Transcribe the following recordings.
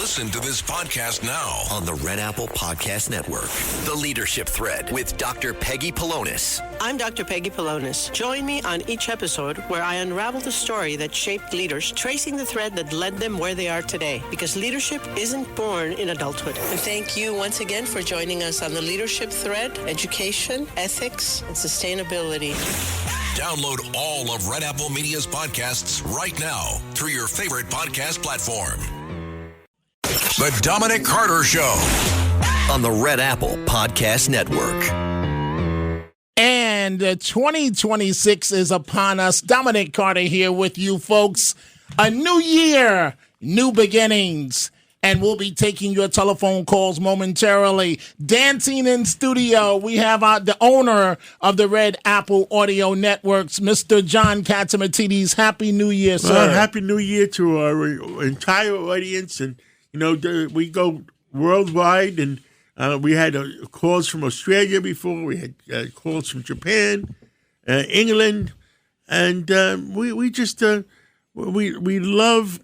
Listen to this podcast now on the Red Apple Podcast Network. The Leadership Thread with Dr. Peggy Polonis. I'm Dr. Peggy Polonis. Join me on each episode where I unravel the story that shaped leaders, tracing the thread that led them where they are today. Because leadership isn't born in adulthood. And thank you once again for joining us on the Leadership Thread, education, ethics, and sustainability. Download all of Red Apple Media's podcasts right now through your favorite podcast platform. The Dominic Carter Show on the Red Apple Podcast Network. And 2026 is upon us. Dominic Carter here with you folks. A new year, new beginnings. And we'll be taking your telephone calls momentarily. Dancing in studio, we have the owner of the Red Apple Audio Networks, Mr. John Catsimatidis. Happy New Year, sir. Well, Happy New Year to our entire audience. And, you know, we go worldwide, and we had calls from Australia before. We had calls from Japan, England. And we just, we love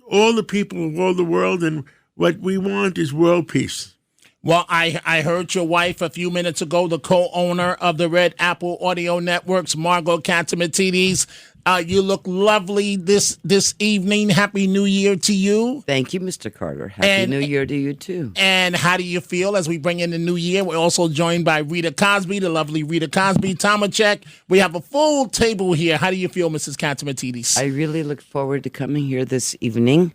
all the people of all the world, and what we want is world peace. Well, I heard your wife a few minutes ago, the co-owner of the Red Apple Audio Networks, Margo Catsimatidis. You look lovely this evening. Happy New Year to you. Thank you, Mr. Carter. Happy New Year to you, too. And how do you feel as we bring in the new year? We're also joined by Rita Cosby, the lovely Rita Cosby, Tomacek. We have a full table here. How do you feel, Mrs. Catsimatidis? I really look forward to coming here this evening.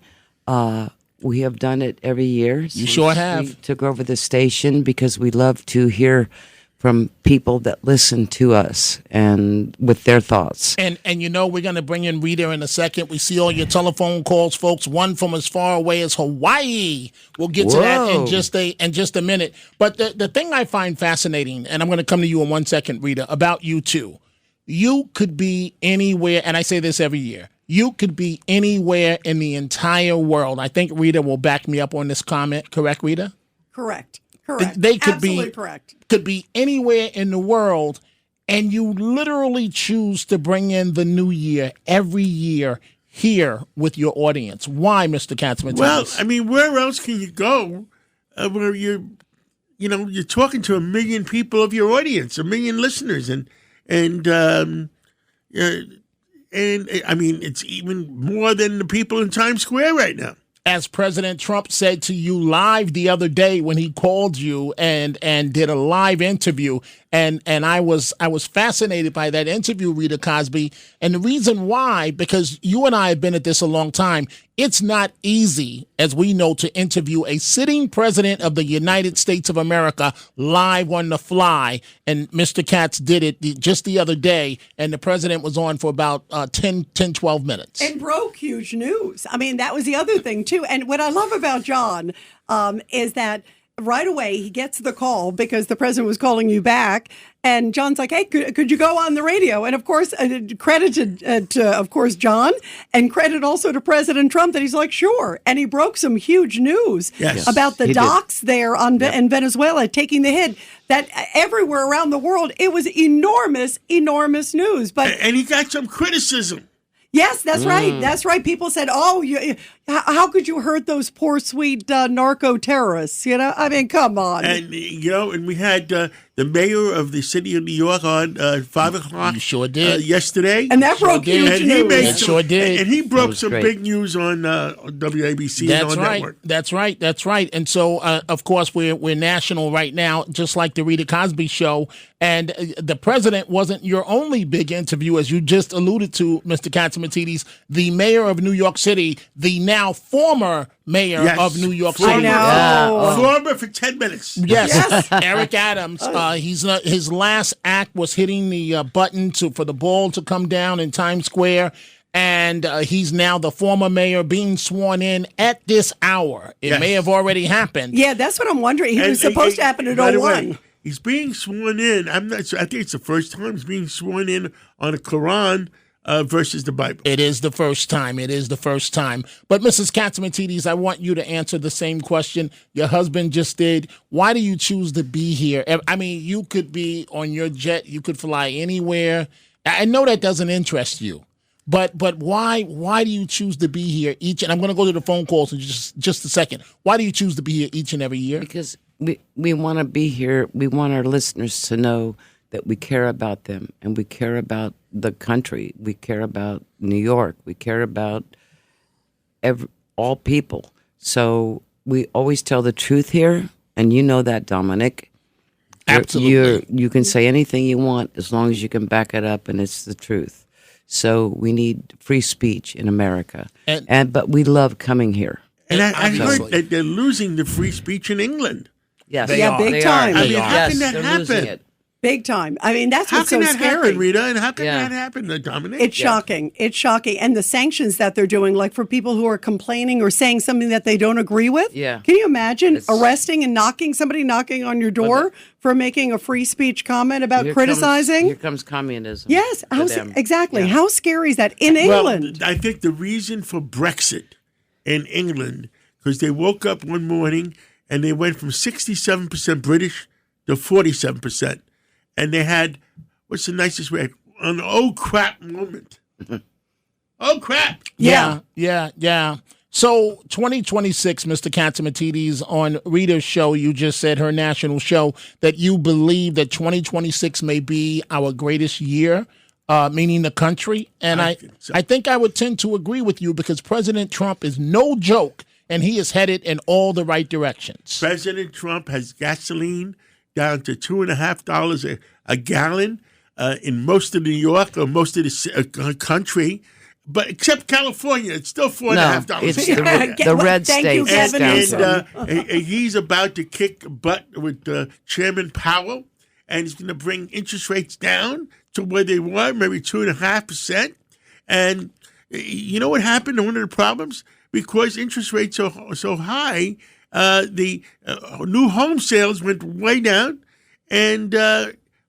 We have done it every year. You sure have. We took over the station because we love to hear from people that listen to us and with their thoughts. And you know, we're going to bring in Rita in a second. We see all your telephone calls, folks, one from as far away as Hawaii. We'll get to that in just a minute. But the thing I find fascinating, and I'm going to come to you in 1 second, Rita, about you two. You could be anywhere, and I say this every year, you could be anywhere in the entire world. I think Rita will back me up on this comment. Correct, Rita? Correct. Correct. They could Absolutely be correct. Could be anywhere in the world, and you literally choose to bring in the new year every year here with your audience. Why, Mr. Catsimatidis? Well, I mean, where else can you go where you're talking to 1 million people of your audience, 1 million listeners, and I mean, it's even more than the people in Times Square right now. As President Trump said to you live the other day when he called you and did a live interview, and I was fascinated by that interview, Rita Cosby, and the reason why, because you and I have been at this a long time. It's not easy, as we know, to interview a sitting president of the United States of America live on the fly, and Mr. Katz did it just the other day, and the president was on for about 12 minutes. And broke huge news. I mean, that was the other thing, too. And what I love about John is that right away he gets the call because the president was calling you back. And John's like, hey, could you go on the radio? And, of course, credited to, of course, John, and credit also to President Trump that he's like, sure. And he broke some huge news about the docks there in Venezuela taking the hit. That everywhere around the world, it was enormous, enormous news. And he got some criticism. Yes, that's right. That's right. People said, "Oh, how could you hurt those poor, sweet narco terrorists?" You know, I mean, come on. And and we had the mayor of the city of New York on 5 o'clock. You sure did Yesterday, and that broke huge news. Sure did. And he broke some big news on WABC. That's and on right. network. That's right. That's right. And so, of course, we're national right now, just like the Rita Cosby Show. And the president wasn't your only big interview, as you just alluded to, Mr. Catsimatidis. The mayor of New York City, the now former mayor of New York City. I know. Former for 10 minutes. Yes. Eric Adams. His last act was hitting the button for the ball to come down in Times Square. And he's now the former mayor being sworn in at this hour. It may have already happened. Yeah, that's what I'm wondering. He was supposed to happen at 01. He's being sworn in. I'm not sure. I think it's the first time he's being sworn in on the Quran versus the Bible. It is the first time. It is the first time. But Mrs. Catsimatidis, I want you to answer the same question your husband just did. Why do you choose to be here? I mean, you could be on your jet. You could fly anywhere. I know that doesn't interest you. But why do you choose to be here each? And I'm going to go to the phone calls in just a second. Why do you choose to be here each and every year? Because we want to be here. We want our listeners to know that we care about them, and we care about the country. We care about New York. We care about all people. So we always tell the truth here, and you know that, Dominic. Absolutely. You can say anything you want as long as you can back it up, and it's the truth. So we need free speech in America, but we love coming here. And I heard that they're losing the free speech in England. Yes, big time. I mean, how can that happen? Losing it. Big time. I mean, that's what's so scary. How can that happen, Rita? And how can Yeah. that happen, Dominic? It's shocking. It's shocking. And the sanctions that they're doing, like for people who are complaining or saying something that they don't agree with. Yeah. Can you imagine arresting and somebody knocking on your door for making a free speech comment about criticizing? Here comes communism. Yes. Exactly. Yeah. How scary is that in England? Well, I think the reason for Brexit in England, because they woke up one morning and they went from 67% British to 47%. And they had, what's the nicest way? An oh crap moment. Oh crap. Yeah. So 2026, Mr. Catsimatidis, on Rita's show, you just said, her national show, that you believe that 2026 may be our greatest year, meaning the country. And I think I would tend to agree with you, because President Trump is no joke, and he is headed in all the right directions. President Trump has gasoline down to $2.50 a gallon in most of New York or most of the country. But except California, it's still $4.50. It's the red states. And he's about to kick butt with Chairman Powell, and he's going to bring interest rates down to where they were, maybe 2.5%. And you know what happened? One of the problems, because interest rates are so high, the new home sales went way down, and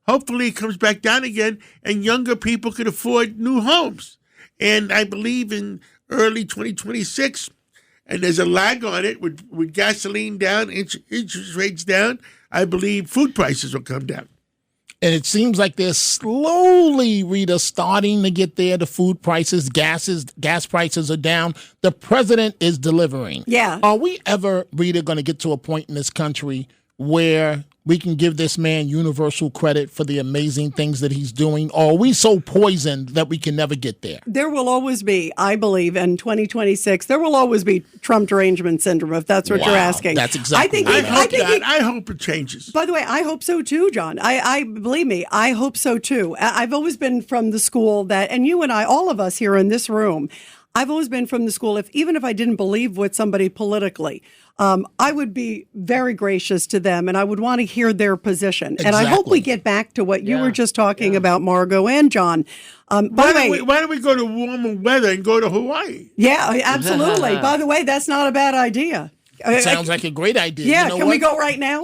hopefully it comes back down again, and younger people can afford new homes. And I believe in early 2026, and there's a lag on it with gasoline down, interest rates down, I believe food prices will come down. And it seems like they're slowly, Rita, starting to get there. The food prices, gas prices are down. The president is delivering. Yeah. Are we ever, Rita, going to get to a point in this country where we can give this man universal credit for the amazing things that he's doing? Or are we so poisoned that we can never get there? There will always be, I believe, in 2026, there will always be Trump derangement syndrome, if that's what you're asking. That's exactly I hope it changes. By the way, I hope so too, John. I believe me, I hope so too. I've always been from the school that, and you and I, all of us here in this room, I've always been from the school, even if I didn't believe with somebody politically, I would be very gracious to them, and I would want to hear their position. Exactly. And I hope we get back to what you were just talking about, Margo and John. Why don't we go to warmer weather and go to Hawaii? Yeah, absolutely. By the way, that's not a bad idea. It sounds like a great idea. Yeah, you know can we go right now?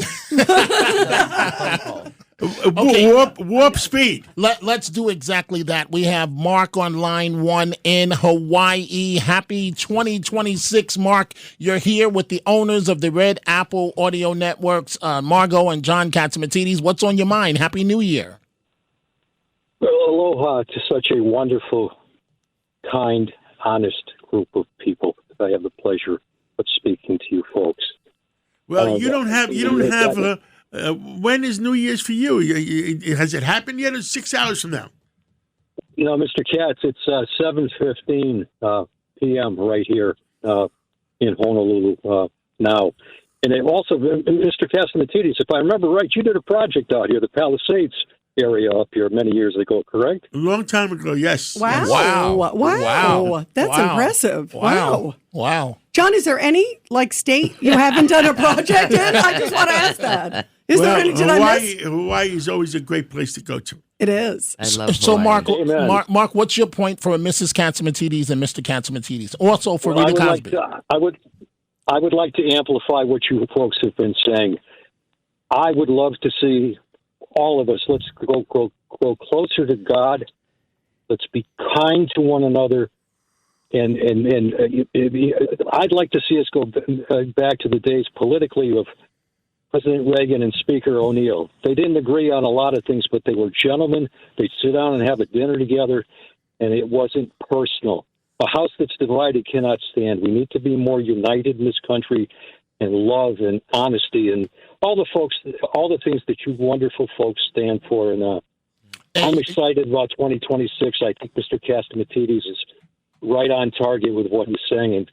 Okay. Warp speed. Let's do exactly that. We have Mark on line 1 in Hawaii. Happy 2026, Mark. You're here with the owners of the Red Apple Audio Networks, Margo and John Catsimatidis. What's on your mind? Happy New Year. Well, aloha to such a wonderful, kind, honest group of people. I have the pleasure of speaking to you folks. Well, you don't have. When is New Year's for you? Has it happened yet? Or 6 hours from now? No, Mr. Katz, it's 7:15 p.m. right here in Honolulu now. And also, Mr. Catsimatidis, if I remember right, you did a project out here, the Palisades area up here many years ago, correct? A long time ago, yes. Wow. Yes. Wow. That's impressive. Wow. John, is there any state you haven't done a project in? I just want to ask that. Is there any? Did I miss? Hawaii is always a great place to go to. It is. I love So, Hawaii. Mark, what's your point for Mrs. Catsimatidis and Mr. Catsimatidis? Also for Rita Cosby. I would like to amplify what you folks have been saying. I would love to see all of us. Let's go closer to God. Let's be kind to one another. And I'd like to see us go back to the days politically of President Reagan and Speaker O'Neill. They didn't agree on a lot of things, but they were gentlemen. They'd sit down and have a dinner together, and it wasn't personal. A house that's divided cannot stand. We need to be more united in this country, and love and honesty and all the things that you wonderful folks stand for. And I'm excited about 2026. I think Mr. Catsimatidis is right on target with what he's saying. And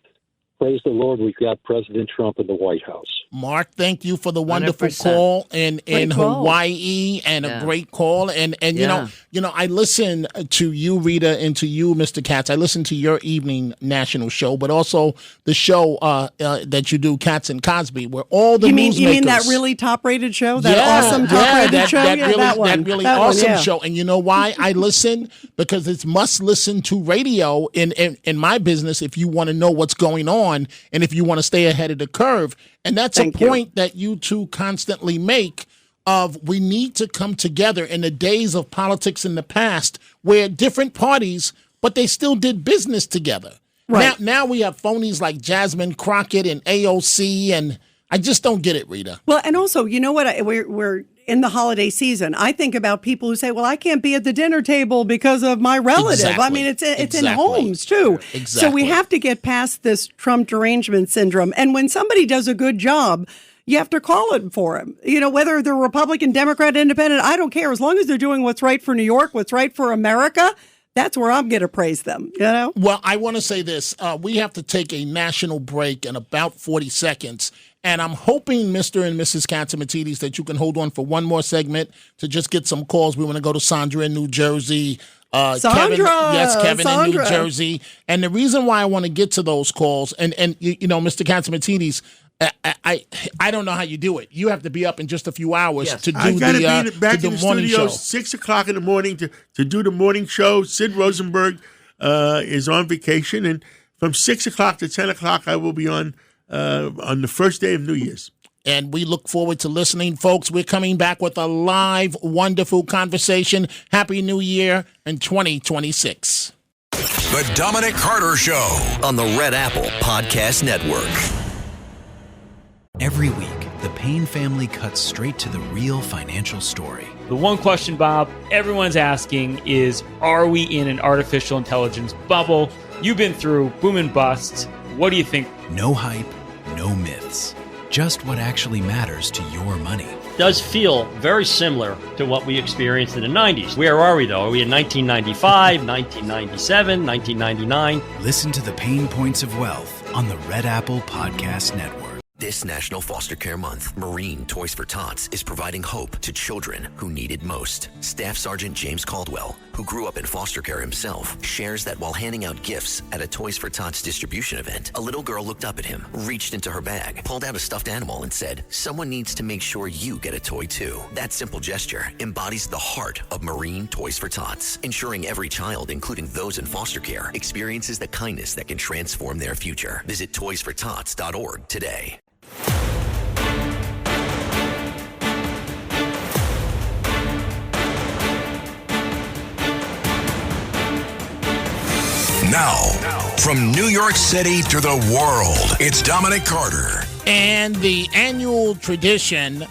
praise the Lord, we've got President Trump in the White House. Mark, thank you for the wonderful 100%. call in call. Hawaii, and Yeah. a great call. And Yeah. you know, I listen to you, Rita, and to you, Mr. Katz. I listen to your evening national show, but also the show that you do, Katz and Cosby, where all the You mean newsmakers. that really top-rated show? That awesome top-rated show? That really awesome yeah. show. And you know why I listen? Because it's must-listen to radio in my business if you want to know what's going on and if you want to stay ahead of the curve. And that's Thank a you. point that you two constantly make of we need to come together in the days of politics in the past where different parties, but they still did business together. Right. Now we have phonies like Jasmine Crockett and AOC, and I just don't get it, Rita. Well, and also, you know what? We're in the holiday season. I think about people who say, well, I can't be at the dinner table because of my relative. Exactly. I mean, it's in Exactly. homes, too. Exactly. So we have to get past this Trump derangement syndrome. And when somebody does a good job, you have to call it for him. You know, whether they're Republican, Democrat, Independent, I don't care. As long as they're doing what's right for New York, what's right for America, that's where I'm going to praise them, you know? Well, I want to say this. We have to take a national break in about 40 seconds. And I'm hoping, Mr. and Mrs. Catsimatidis, that you can hold on for one more segment to just get some calls. We want to go to Sandra in New Jersey. Kevin in New Jersey. And the reason why I want to get to those calls, and you know, Mr. Catsimatidis, I don't know how you do it. You have to be up in just a few hours to do I got to the be back in the morning studio show. 6 o'clock in the morning to do the morning show. Sid Rosenberg is on vacation, and from 6 o'clock to 10 o'clock, I will be on the first day of New Year's. And we look forward to listening, folks. We're coming back with a live, wonderful conversation. Happy New Year in 2026. The Dominic Carter Show on the Red Apple Podcast Network. Every week, the Payne family cuts straight to the real financial story. The one question, Bob, everyone's asking is, are we in an artificial intelligence bubble? You've been through boom and bust. What do you think? No hype, no myths. Just what actually matters to your money. Does feel very similar to what we experienced in the 90s. Where are we, though? Are we in 1995, 1997, 1999? Listen to the Pain Points of Wealth on the Red Apple Podcast Network. This National Foster Care Month, Marine Toys for Tots is providing hope to children who need it most. Staff Sergeant James Caldwell, who grew up in foster care himself, shares that while handing out gifts at a Toys for Tots distribution event, a little girl looked up at him, reached into her bag, pulled out a stuffed animal and said, "Someone needs to make sure you get a toy too." That simple gesture embodies the heart of Marine Toys for Tots, ensuring every child, including those in foster care, experiences the kindness that can transform their future. Visit toysfortots.org today. Now, from New York City to the world, it's Dominic Carter. And the annual tradition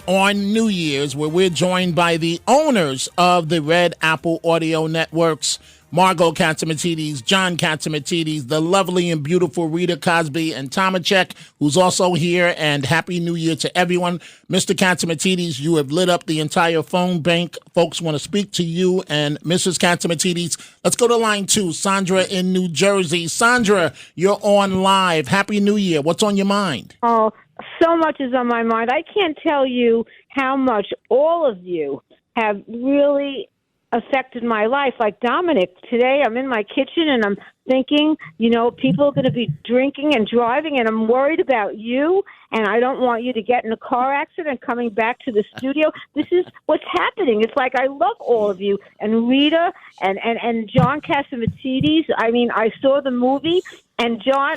on New Year's, where we're joined by the owners of the Red Apple Audio Networks, Margo Catsimatidis, John Catsimatidis, the lovely and beautiful Rita Cosby, and Tomachek, who's also here, and Happy New Year to everyone. Mr. Catsimatidis, you have lit up the entire phone bank. Folks want to speak to you and Mrs. Catsimatidis. Let's go to line 2, Sandra in New Jersey. Sandra, you're on live. Happy New Year. What's on your mind? Oh, so much is on my mind. I can't tell you how much all of you have really affected my life. Like Dominic, today I'm in my kitchen and I'm thinking, you know, people are going to be drinking and driving, and I'm worried about you, and I don't want you to get in a car accident coming back to the studio. This is what's happening. It's like I love all of you, and Rita and John Catsimatidis. I mean, I saw the movie, and John...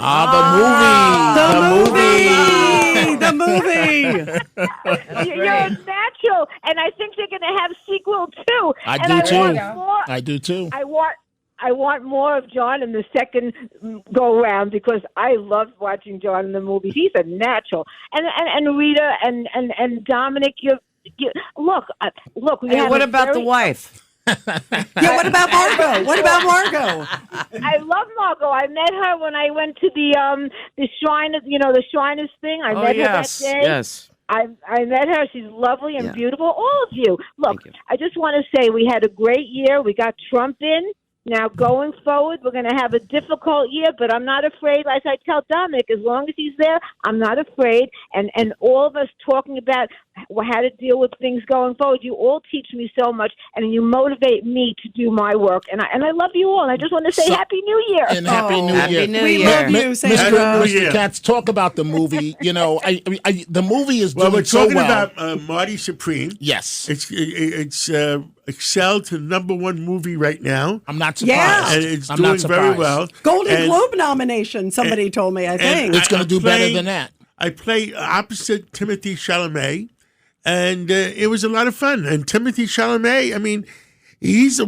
The movie! You're a natural, and I think they're going to have sequel too. I do too. I want more of John in the second go round, because I love watching John in the movies. He's a natural, and Rita and Dominic. Look. Hey, what about the wife? Yeah, what about Margo? What about Margo? I love Margo. I met her when I went to the Shriners, the Shriners thing. I met her that day. Yes. I met her. She's lovely and Yeah. beautiful. All of you. Look, Thank you. I just want to say we had a great year. We got Trump in. Now, going forward, we're going to have a difficult year, but I'm not afraid. As I tell Dominic, as long as he's there, I'm not afraid. And all of us talking about how to deal with things going forward, you all teach me so much, and you motivate me to do my work. And I love you all. And I just want to say Happy New Year. And Happy New Happy Year. New We Year. love you, Sandra. Mr. Katz, talk about the movie. The movie is doing we're so talking well. about Marty Supreme. Yes. It's excelled to #1 movie right now. I'm not Yeah. surprised. And it's I'm doing not surprised. very well. Golden And- Globe nomination, somebody told me, I think. It's going to do better play- than that. I play opposite Timothy Chalamet, and it was a lot of fun. And Timothy Chalamet, I mean, he's the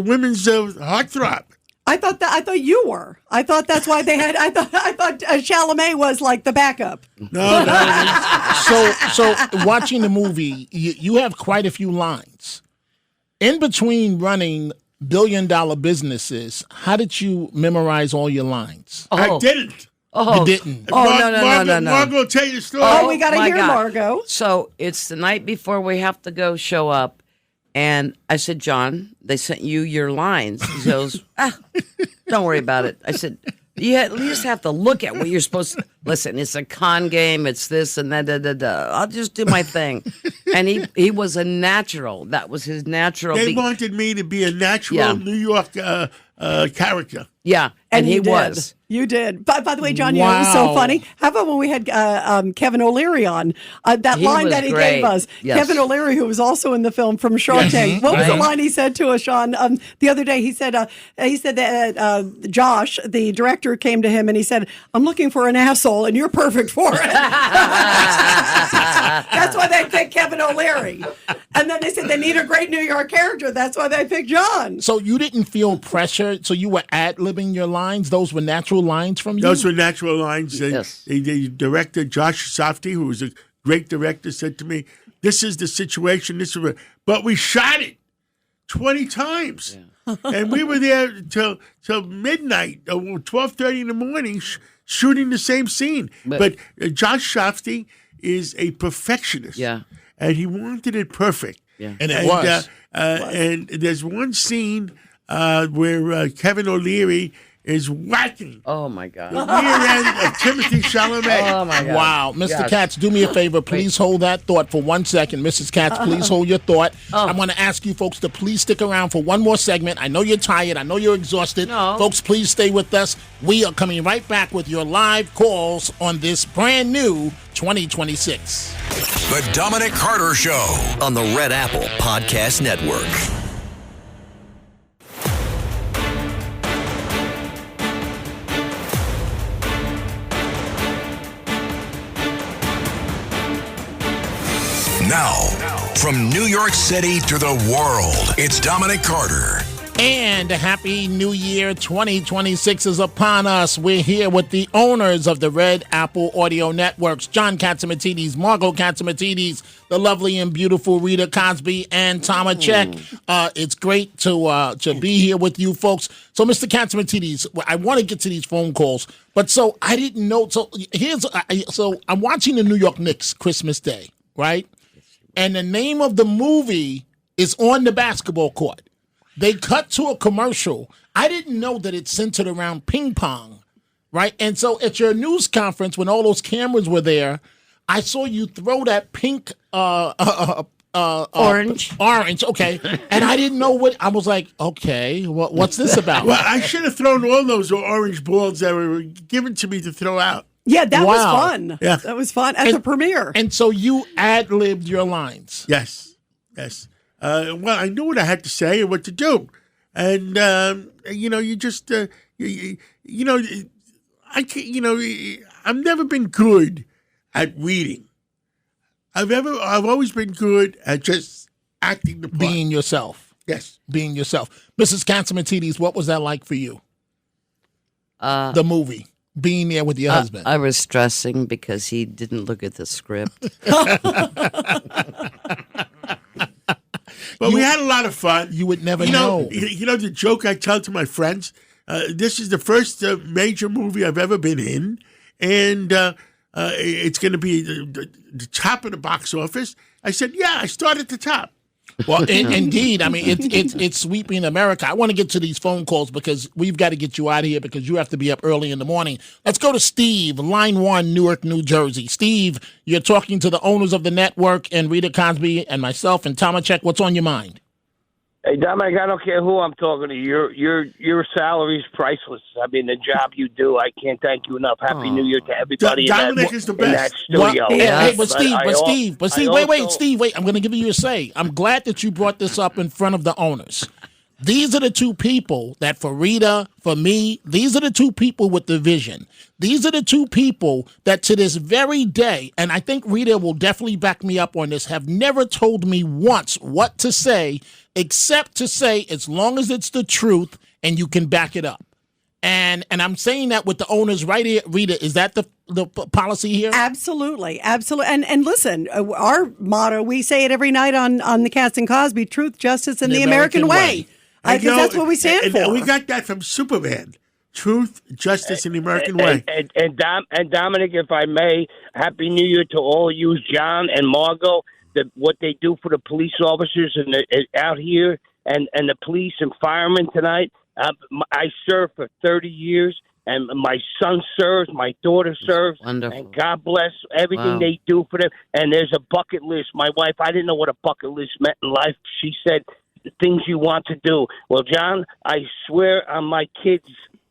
women's heartthrob. I thought you were. I thought that's why they had. I thought Chalamet was like the backup. No. So watching the movie, you have quite a few lines. In between running billion-dollar businesses, how did you memorize all your lines? I didn't. You didn't. Oh, no. Margo, tell your story. Oh, we got to my hear God. Margo. So it's the night before we have to go show up. And I said, John, they sent you your lines. He goes, don't worry about it. I said, you at least have to look at what you're supposed to. Listen, it's a con game. It's this and that. I'll just do my thing. And he was a natural. That was his natural. They wanted me to be a natural New York character. Yeah, and he you did. was. You did. By the way, John, you know, it was so Wow. funny. How about when we had Kevin O'Leary on? That He line was that he great. gave us. Yes. Kevin O'Leary, who was also in the film from Shark Tank. What was the line he said to us, Sean? The other day, he said that Josh, the director, came to him and he said, I'm looking for an asshole and you're perfect for it. That's why they picked Kevin O'Leary. And then they said they need a great New York character. That's why they picked John. So you didn't feel pressure. So you were ad-libbing your lines. Those were natural lines from you. Those were natural lines. Yes. The director, Josh Safdie, who was a great director, said to me, this is the situation. But we shot it 20 times. Yeah. And we were there till midnight, or 12:30 in the morning, shooting the same scene. But Josh Safdie is a perfectionist. Yeah. And he wanted it perfect. Yeah. And it was. And there's one scene where Kevin O'Leary is whacking Oh, my God. the rear end of Timothy Chalamet. Oh, my God. Wow. Mr. Yes. Katz, do me a favor. Please hold that thought for 1 second. Mrs. Katz, please hold your thought. I'm going to ask you folks to please stick around for one more segment. I know you're tired. I know you're exhausted. No. Folks, please stay with us. We are coming right back with your live calls on this brand new 2026. The Dominic Carter Show on the Red Apple Podcast Network. Now, from New York City to the world, it's Dominic Carter. And a happy new year 2026 is upon us. We're here with the owners of the Red Apple Audio Networks, John Catsimatidis, Margo Catsimatidis, the lovely and beautiful Rita Cosby, and Tama Check. It's great to be here with you folks. So, Mr. Catsimatidis, I want to get to these phone calls, but so I didn't know. So so I'm watching the New York Knicks Christmas Day, right? And the name of the movie is on the basketball court. They cut to a commercial. I didn't know that it centered around ping pong, right? And so at your news conference, when all those cameras were there, I saw you throw that pink Orange. Orange, okay. And I didn't know what, I was like, okay, what's this about? Well, I should have thrown all those orange balls that were given to me to throw out. Yeah, that was Wow. fun. Yeah. That was fun at the premiere. And so you ad-libbed your lines. Yes. Well, I knew what I had to say and what to do. And, you just, I can't, I've never been good at reading. I've always been good at just acting the part. Being yourself. Yes. Being yourself. Mrs. Catsimatidis, what was that like for you? The movie. Being there with your husband. I was stressing because he didn't look at the script. But we had a lot of fun. You would never know. You know the joke I tell to my friends? This is the first major movie I've ever been in, and it's going to be the top of the box office. I said, yeah, I start at the top. Well, indeed. I mean, it's sweeping America. I want to get to these phone calls because we've got to get you out of here because you have to be up early in the morning. Let's go to Steve, line 1, Newark, New Jersey. Steve, you're talking to the owners of the network and Rita Cosby and myself and Tomachek. What's on your mind? Hey, Dominic, I don't care who I'm talking to. Your salary's priceless. I mean, the job you do, I can't thank you enough. Happy New Year to everybody Dominic is the best. in that studio. Hey, but Steve, wait. I'm going to give you a say. I'm glad that you brought this up in front of the owners. These are the two people that for Rita, for me, these are the two people with the vision. These are the two people that to this very day, and I think Rita will definitely back me up on this, have never told me once what to say, except to say as long as it's the truth and you can back it up. And I'm saying that with the owners right here. Rita, is that the policy here? Absolutely. And listen, our motto, we say it every night on the Cats and Cosby, truth, justice, and the American way. Because that's what we stand for. We got that from Superman. Truth, justice, and the American way. And Dominic, if I may, Happy New Year to all you, John and Margo. What they do for the police officers out here and the police and firemen tonight. I served for 30 years, and my son serves, my daughter serves. Wonderful. And God bless everything they do for them. And there's a bucket list. My wife, I didn't know what a bucket list meant in life. She said, things you want to do. Well, John, I swear on my kids,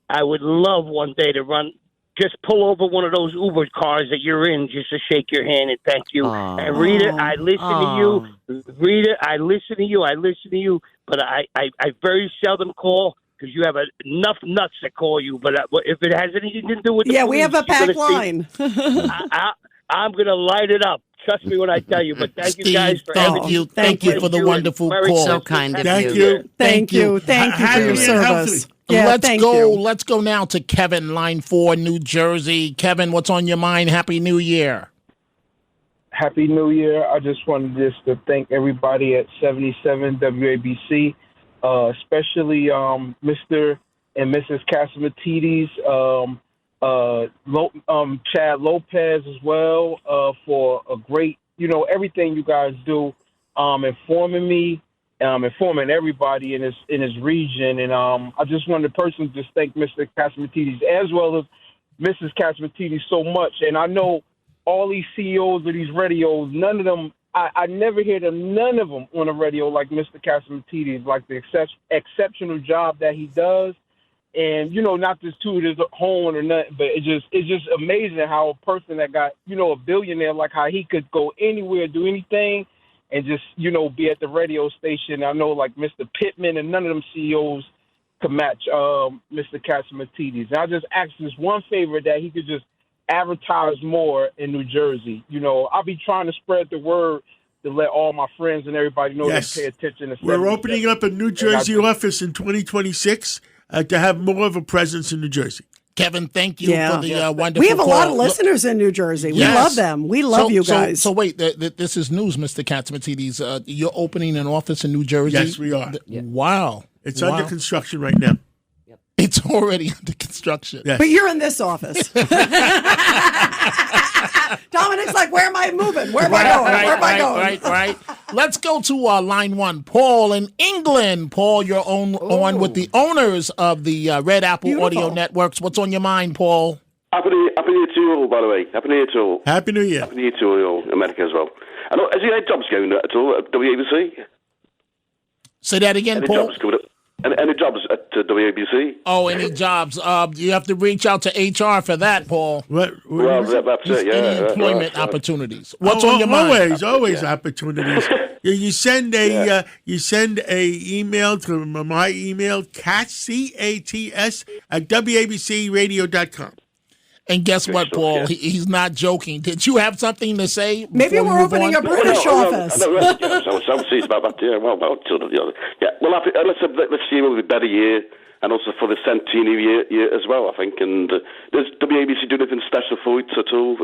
I would love one day to just pull over one of those Uber cars that you're in just to shake your hand and thank you. And Rita, I listen to you. Rita, I listen to you. But I very seldom call because you have enough nuts to call you. But if it has anything to do with the police, we have a packed line. I'm going to light it up. Trust me when I tell you. But thank you guys for everything. Thank you for the wonderful call. So kind of you. Thank you for your service. Yeah, Let's go now to Kevin, line 4, New Jersey. Kevin, what's on your mind? Happy New Year. Happy New Year. I just wanted to thank everybody at 77 WABC, especially Mr. and Mrs. Catsimatidis, Chad Lopez as well, for a great, everything you guys do, informing me, informing everybody in his region. And I just wanted to personally just thank Mr. Catsimatidis as well as Mrs. Catsimatidis so much. And I know all these CEOs of these radios, none of them, I never hear none of them on the radio like Mr. Catsimatidis, like the exceptional job that he does. And, not just to his horn or nothing, but it's just amazing how a person that got, a billionaire, like how he could go anywhere, do anything, and just, be at the radio station. I know, like, Mr. Pittman and none of them CEOs could match Mr. Catsimatidis. And I just asked this one favor that he could just advertise more in New Jersey. I'll be trying to spread the word to let all my friends and everybody know to pay attention. We're opening up a New Jersey office in 2026 to have more of a presence in New Jersey. Kevin, thank you for the wonderful We have a call. lot of listeners in New Jersey. We love them. We love you guys. So wait, this is news, Mr. Catsimatidis. You're opening an office in New Jersey? Yes, we are. Wow. It's under construction right now. It's already under construction. Yes. But you're in this office. Dominic's like, where am I moving? Where am I going? Where am I going? Right. Let's go to line 1. Paul in England. Paul, you're on with the owners of the Red Apple Audio Networks. What's on your mind, Paul? Happy New Year to you all, by the way. Happy New Year to all. Happy New Year. Happy New Year to all, America as well. And has he had jobs going at all at WABC? Say that again, Any Paul. Jobs coming up? Any jobs at WABC? Oh, any jobs? You have to reach out to HR for that, Paul. Well, that's it. Any employment opportunities? What's on your mind? Always opportunities. You send a email to my email, Cats, CATS at WABCRadio.com. And guess what, Paul? He's not joking. Did you have something to say? Maybe we're opening a British office. I'm serious about that. Yeah, well, let's see a better year. and also for the centenary year as well, I think. And does WABC do anything special for it at all?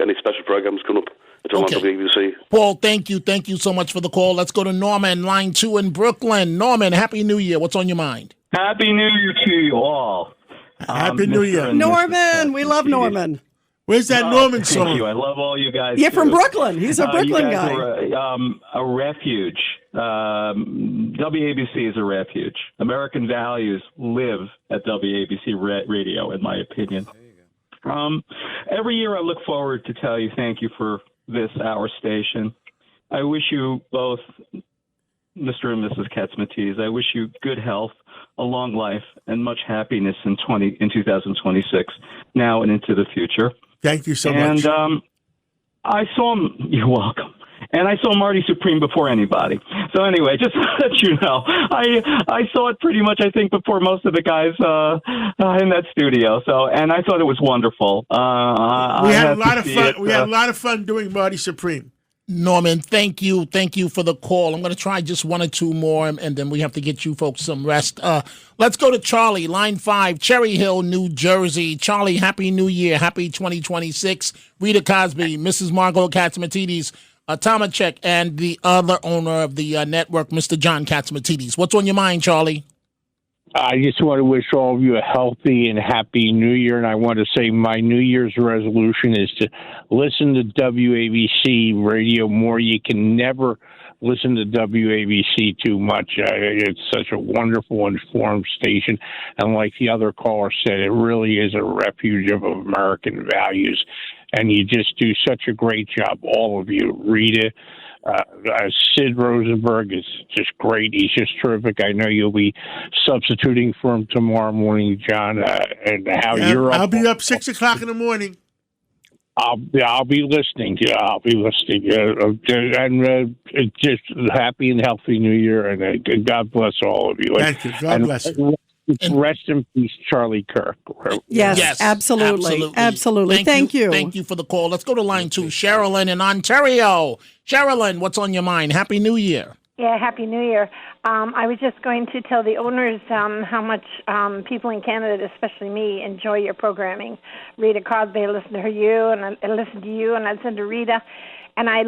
Any special programs coming up at all on WABC? Paul, thank you. Thank you so much for the call. Let's go to Norman, line 2 in Brooklyn. Norman, Happy New Year. What's on your mind? Happy New Year to you all. Happy New Year. Norman, we love Norman. Where's that Norman song? Thank you. I love all you guys. Yeah, from Brooklyn. He's a Brooklyn guy. You guys are a refuge. WABC is a refuge. American values live at WABC Radio, in my opinion. Every year I look forward to tell you thank you for our station. I wish you both, Mr. and Mrs. Catsimatidis, I wish you good health, a long life, and much happiness in 2026, now and into the future. Thank you so much. And you're welcome. And I saw Marty Supreme before anybody. So anyway, just to let you know, I saw it pretty much, I think, before most of the guys in that studio. So, and I thought it was wonderful. We had a lot of fun. We had a lot of fun doing Marty Supreme. Norman, thank you. Thank you for the call. I'm going to try just one or two more, and then we have to get you folks some rest. Let's go to Charlie, line 5, Cherry Hill, New Jersey. Charlie, Happy New Year. Happy 2026. Rita Cosby, Mrs. Margo Catsimatidis, Tomacek, and the other owner of the network, Mr. John Catsimatidis. What's on your mind, Charlie? I just want to wish all of you a healthy and happy New Year, and I want to say my New Year's resolution is to listen to WABC radio more. You can never listen to WABC too much. It's such a wonderful, informed station, and like the other caller said, it really is a refuge of American values, and you just do such a great job, all of you. Rita, Sid Rosenberg is just great. He's just terrific. I know you'll be substituting for him tomorrow morning, John. And how you're up. I'll be up 6 o'clock in the morning. I'll be listening. I'll be listening. And just happy and healthy New Year, and God bless all of you. Thank you. God bless you. Rest in peace, Charlie Kirk. Yes, absolutely. Thank you. Thank you for the call. Let's go to line 2, Sherilyn in Ontario. Sherilyn, what's on your mind? Happy New Year. Yeah, Happy New Year. I was just going to tell the owners how much people in Canada, especially me, enjoy your programming. Rita Cosby, I listen to you, and I listen to you, and I listen to Rita. And I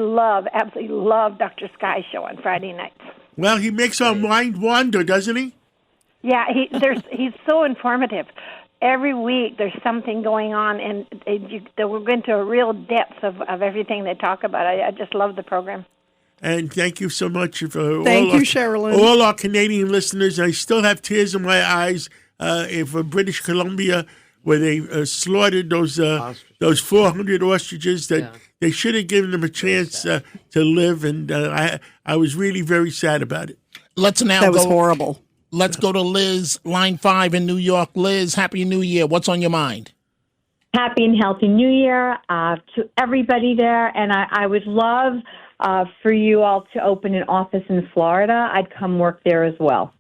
absolutely love Dr. Sky's show on Friday nights. Well, he makes our mind wander, doesn't he? Yeah, he's so informative. Every week there's something going on, and we're going to a real depth of everything they talk about. I just love the program. And thank you so much for Sherilyn. All our Canadian listeners. I still have tears in my eyes for British Columbia, where they slaughtered those 400 ostriches that they should have given them a chance to live, and I was really very sad about it. That was horrible. Let's go to Liz, line 5 in New York. Liz, Happy New Year. What's on your mind? Happy and healthy New Year to everybody there. And I would love for you all to open an office in Florida. I'd come work there as well.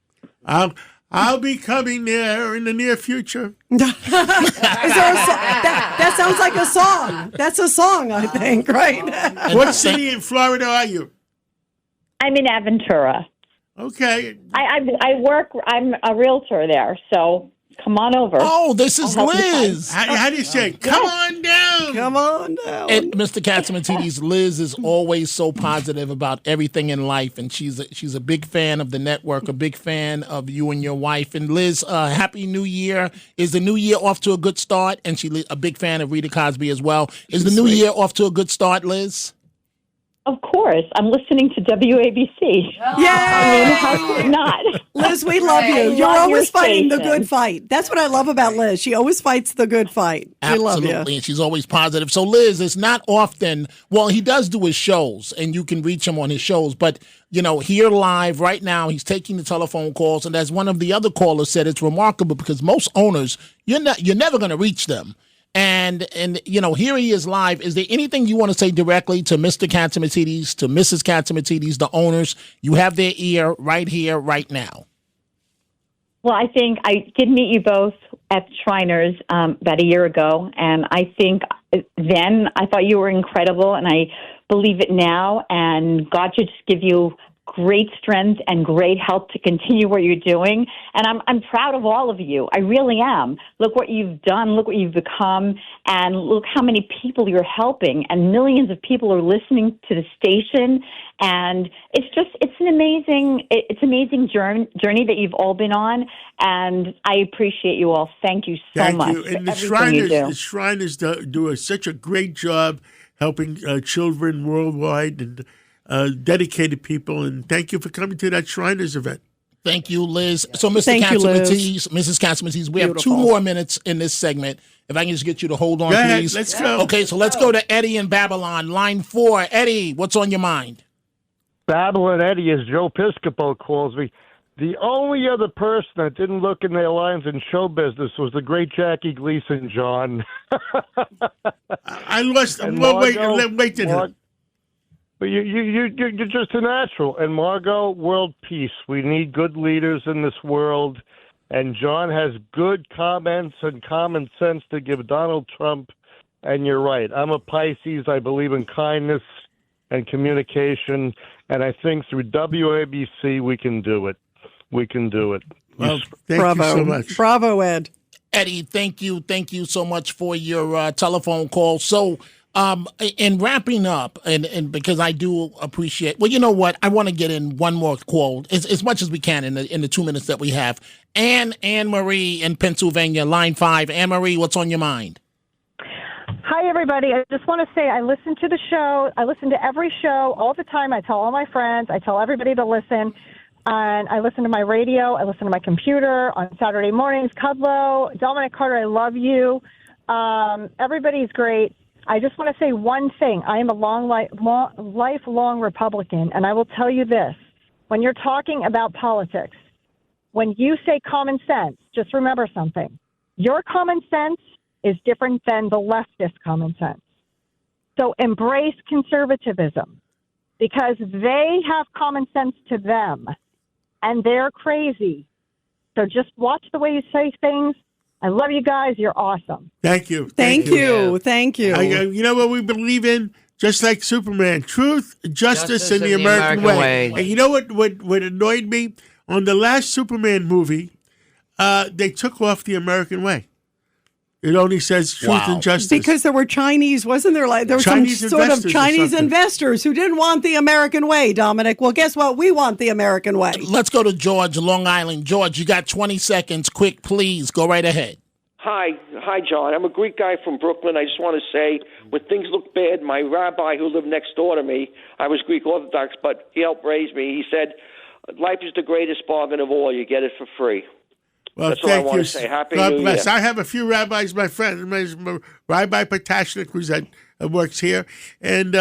I'll be coming there in the near future. Is there that sounds like a song. That's a song, I think, right? What city in Florida are you? I'm in Aventura. Okay. I work. I'm a realtor there, so come on over. Oh, this is Liz. How do you say? Come on down. Come on down. And Mr. Catsimatidis, Liz is always so positive about everything in life, and she's a big fan of the network, a big fan of you and your wife. And Liz, Happy New Year. Is the new year off to a good start? And she's a big fan of Rita Cosby as well. Is the new year off to a good start, Liz? Of course. I'm listening to WABC. Yay! I mean, how could not? Liz, we love you. You're always fighting the good fight. That's what I love about Liz. She always fights the good fight. We love you. Absolutely, and she's always positive. So, Liz, it's not often, well, he does do his shows, and you can reach him on his shows, but, here live right now, he's taking the telephone calls, and as one of the other callers said, it's remarkable because most owners, you're never going to reach them. And here he is live. Is there anything you want to say directly to Mr. Catsimatidis, to Mrs. Catsimatidis, the owners? You have their ear right here, right now. Well, I think I did meet you both at Shriners about a year ago, and I think then I thought you were incredible, and I believe it now, and God should just give you great strength and great health to continue what you're doing. And I'm proud of all of you. I really am. Look what you've done. Look what you've become. And look how many people you're helping. And millions of people are listening to the station. And it's an amazing journey that you've all been on. And I appreciate you all. Thank you so much. Thank you. And the Shriners do such a great job helping children worldwide and dedicated people. And thank you for coming to that Shriners event. Thank you, Liz. So, Mrs. Catsimatidis, we have 2 more minutes in this segment. If I can just get you to hold on, please. Let's go. Okay, so let's go to Eddie in Babylon, line 4. Eddie, what's on your mind? Babylon Eddie, as Joe Piscopo calls me. The only other person that didn't look in their lines in show business was the great Jackie Gleason, John. I lost. Wait to him. But you're just a natural. And Margo, world peace. We need good leaders in this world. And John has good comments and common sense to give Donald Trump. And you're right. I'm a Pisces. I believe in kindness and communication. And I think through WABC we can do it. We can do it. Well, thank you so much. Bravo, Ed. Eddie, thank you. Thank you so much for your telephone call. So, in wrapping up, and because I do appreciate, well, you know what? I want to get in one more call as much as we can in the 2 minutes that we have. Anne Marie in Pennsylvania, line 5. Anne Marie, what's on your mind? Hi, everybody. I just want to say I listen to the show. I listen to every show all the time. I tell all my friends. I tell everybody to listen. And I listen to my radio. I listen to my computer on Saturday mornings. Kudlow, Dominic Carter, I love you. Everybody's great. I just want to say one thing. I am a lifelong Republican, and I will tell you this. When you're talking about politics, when you say common sense, just remember something. Your common sense is different than the leftist common sense. So embrace conservatism because they have common sense to them. And they're crazy. So just watch the way you say things. I love you guys. You're awesome. Thank you. Thank you. Thank you. You know what we believe in? Just like Superman. Truth, justice and the American way. And you know what annoyed me? On the last Superman movie, they took off the American way. It only says truth and justice. Because there were Chinese, wasn't there? There were Chinese some sort of Chinese investors who didn't want the American way, Dominic. Well, guess what? We want the American way. Let's go to George, Long Island. George, you got 20 seconds. Quick, please. Go right ahead. Hi, John. I'm a Greek guy from Brooklyn. I just want to say, when things look bad, my rabbi who lived next door to me, I was Greek Orthodox, but he helped raise me. He said, life is the greatest bargain of all. You get it for free. Well, that's all I want to say. Happy New Year. I have a few rabbis, my friend, Rabbi Potashnik, who works here. And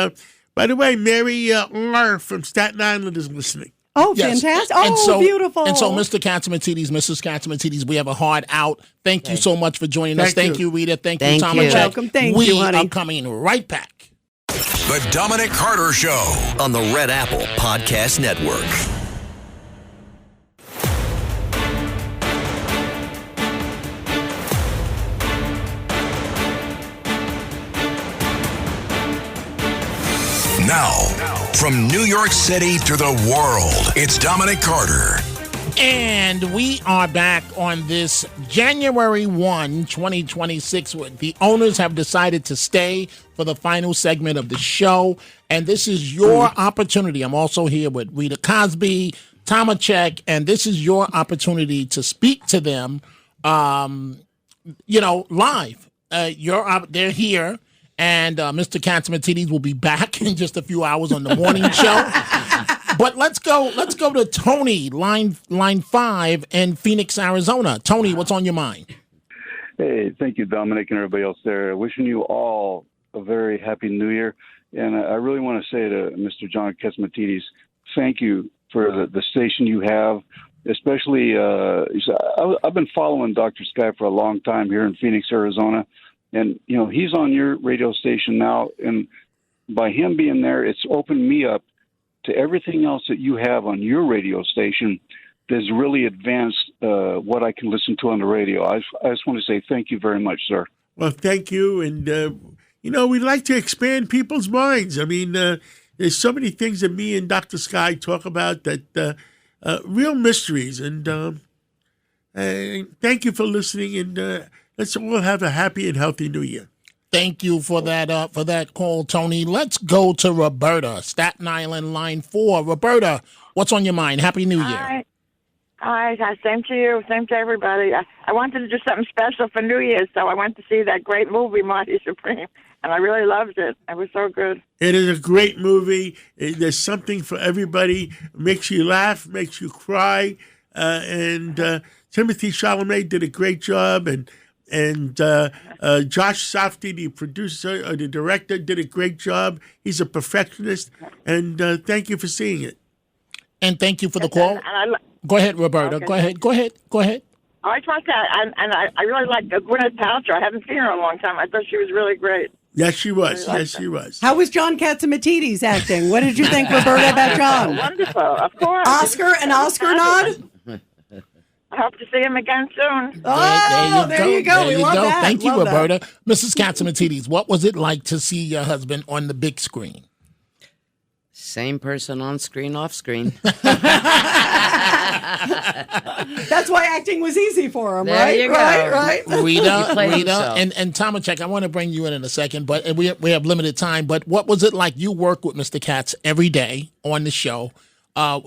by the way, Mary R. from Staten Island is listening. Oh, yes. Fantastic. Oh, beautiful. And so, Mr. Catsimatidis, Mrs. Catsimatidis, we have a hard out. Thank you so much for joining us. Thank you, Rita. Thank you, Tom. You're welcome. Thank you, honey. We are coming right back. The Dominic Carter Show on the Red Apple Podcast Network. Now, from New York City to the world, it's Dominic Carter. And we are back on this January 1, 2026. The owners have decided to stay for the final segment of the show. And this is your opportunity. I'm also here with Rita Cosby, Tomachek, and this is your opportunity to speak to them, live. They're here. And Mr. Catsimatidis will be back in just a few hours on the morning show. But let's go to Tony, line 5 in Phoenix, Arizona. Tony, what's on your mind? Hey, thank you, Dominic, and everybody else there. Wishing you all a very happy New Year. And I really want to say to Mr. John Catsimatidis, thank you for the station you have. Especially, I've been following Dr. Sky for a long time here in Phoenix, Arizona. And, he's on your radio station now, and by him being there, it's opened me up to everything else that you have on your radio station that's really advanced what I can listen to on the radio. I just want to say thank you very much, sir. Well, thank you. And, we'd like to expand people's minds. I mean, there's so many things that me and Dr. Sky talk about that real mysteries. And thank you for listening. And let's all have a happy and healthy New Year. Thank you for that call, Tony. Let's go to Roberta, Staten Island, line 4. Roberta, what's on your mind? Happy New Year. Hi, same to you, same to everybody. I wanted to do something special for New Year's, so I went to see that great movie, Marty Supreme, and I really loved it. It was so good. It is a great movie. There's something for everybody. Makes you laugh, makes you cry, and Timothy Chalamet did a great job, and Josh Safdie, the producer or the director, did a great job. He's a perfectionist, and thank you for seeing it. And thank you for the call. Go ahead, Roberta. Okay. Go ahead. I just want to say, I really like Gwyneth Paltrow. I haven't seen her in a long time. I thought she was really great. Yes, she was. She was. How was John Catsimatidis acting? What did you think, Roberta, about John? Wonderful, of course. Oscar nod? I hope to see him again soon. Oh, there you go. We love that. Thank you, Love Roberta. that. Mrs. Catsimatidis, what was it like to see your husband on the big screen? Same person on screen, off screen. That's why acting was easy for him, There right? you go. Right. Rita, and Tomachek, I want to bring you in a second, but we have limited time. But what was it like? You work with Mr. Katz every day on the show.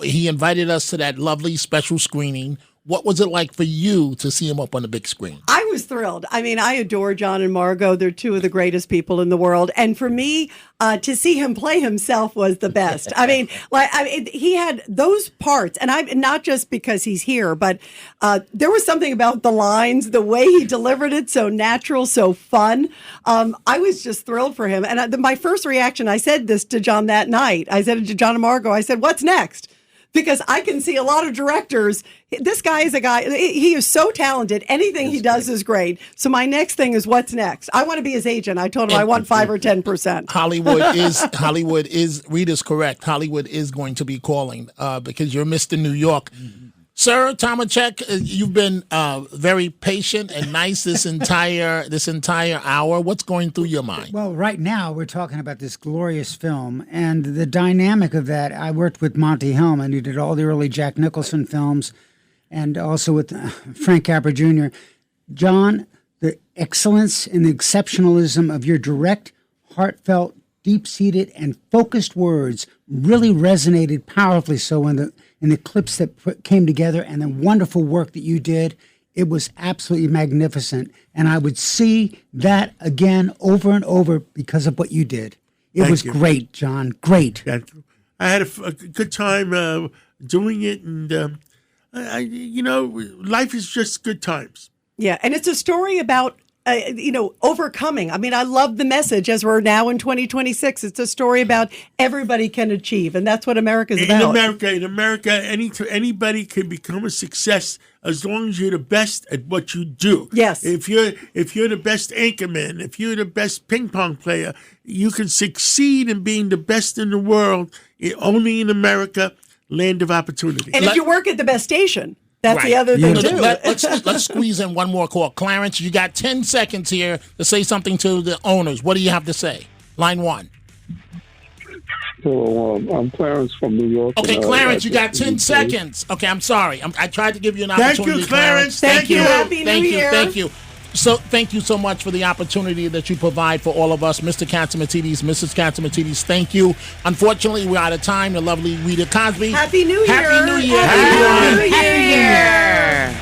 He invited us to that lovely special screening. What was it like for you to see him up on the big screen? I was thrilled. I mean, I adore John and Margo. They're two of the greatest people in the world. And for me, to see him play himself was the best. He had those parts, and not just because he's here, but there was something about the lines, the way he delivered it, so natural, so fun. I was just thrilled for him. And my first reaction, I said this to John that night. I said it to John and Margo. I said, "What's next?" Because I can see a lot of directors. This guy is a guy, he is so talented. Anything he does is great. So my next thing is, what's next? I want to be his agent. I told him I want 5 or 10%. Hollywood is, Rita's correct. Hollywood is going to be calling because you're Mr. New York. Sir, Tomachek, you've been very patient and nice this entire hour. What's going through your mind? Well, right now we're talking about this glorious film and the dynamic of that. I worked with Monty Hellman, who did all the early Jack Nicholson films, and also with Frank Capra Jr. John, the excellence and the exceptionalism of your direct, heartfelt, deep-seated, and focused words really resonated powerfully so in the clips that came together, and the wonderful work that you did. It was absolutely magnificent. And I would see that again over and over because of what you did. It was great, John. Great. I had a good time doing it. And, life is just good times. Yeah. And it's a story about overcoming. I mean, I love the message as we're now in 2026. It's a story about everybody can achieve, and that's what America's about. In America, anybody can become a success as long as you're the best at what you do. Yes. If you're the best anchorman, if you're the best ping pong player, you can succeed in being the best in the world. Only in America, land of opportunity. And if you work at the best station. That's right. The other thing, too. Let's squeeze in one more call. Clarence, you got 10 seconds here to say something to the owners. What do you have to say? Line 1. Hello, I'm Clarence from New York. Okay, Clarence, you got 10 seconds. Okay, I'm sorry. I tried to give you an opportunity. Thank you, Clarence. Thank you. Happy New Year. Thank you. So thank you so much for the opportunity that you provide for all of us. Mr. Catsimatidis, Mrs. Catsimatidis, thank you. Unfortunately, we're out of time. The lovely Rita Cosby. Happy New Year. Happy New Year. Happy New Year.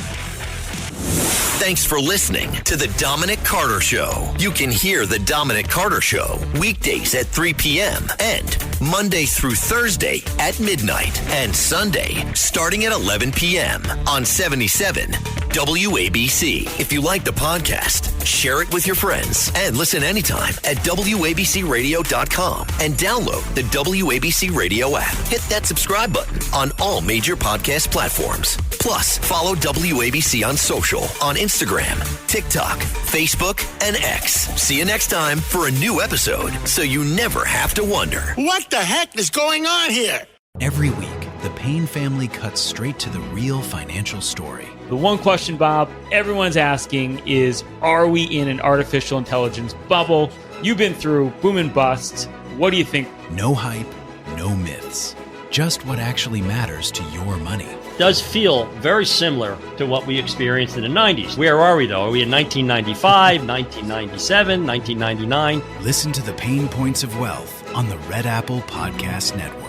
Thanks for listening to The Dominic Carter Show. You can hear The Dominic Carter Show weekdays at 3 p.m. and Monday through Thursday at midnight and Sunday starting at 11 p.m. on 77 WABC. If you like the podcast, share it with your friends and listen anytime at WABCRadio.com and download the WABC Radio app. Hit that subscribe button on all major podcast platforms. Plus, follow WABC on social on Instagram, TikTok, Facebook, and X. See you next time for a new episode so you never have to wonder. What the heck is going on here? Every week, the Payne family cuts straight to the real financial story. The one question, Bob, everyone's asking is, are we in an artificial intelligence bubble? You've been through boom and bust. What do you think? No hype, No myths. Just what actually matters to your money. Does feel very similar to what we experienced in the 90s. Where are we, though? Are we in 1995, 1997, 1999? Listen to the pain points of wealth on the Red Apple Podcast Network.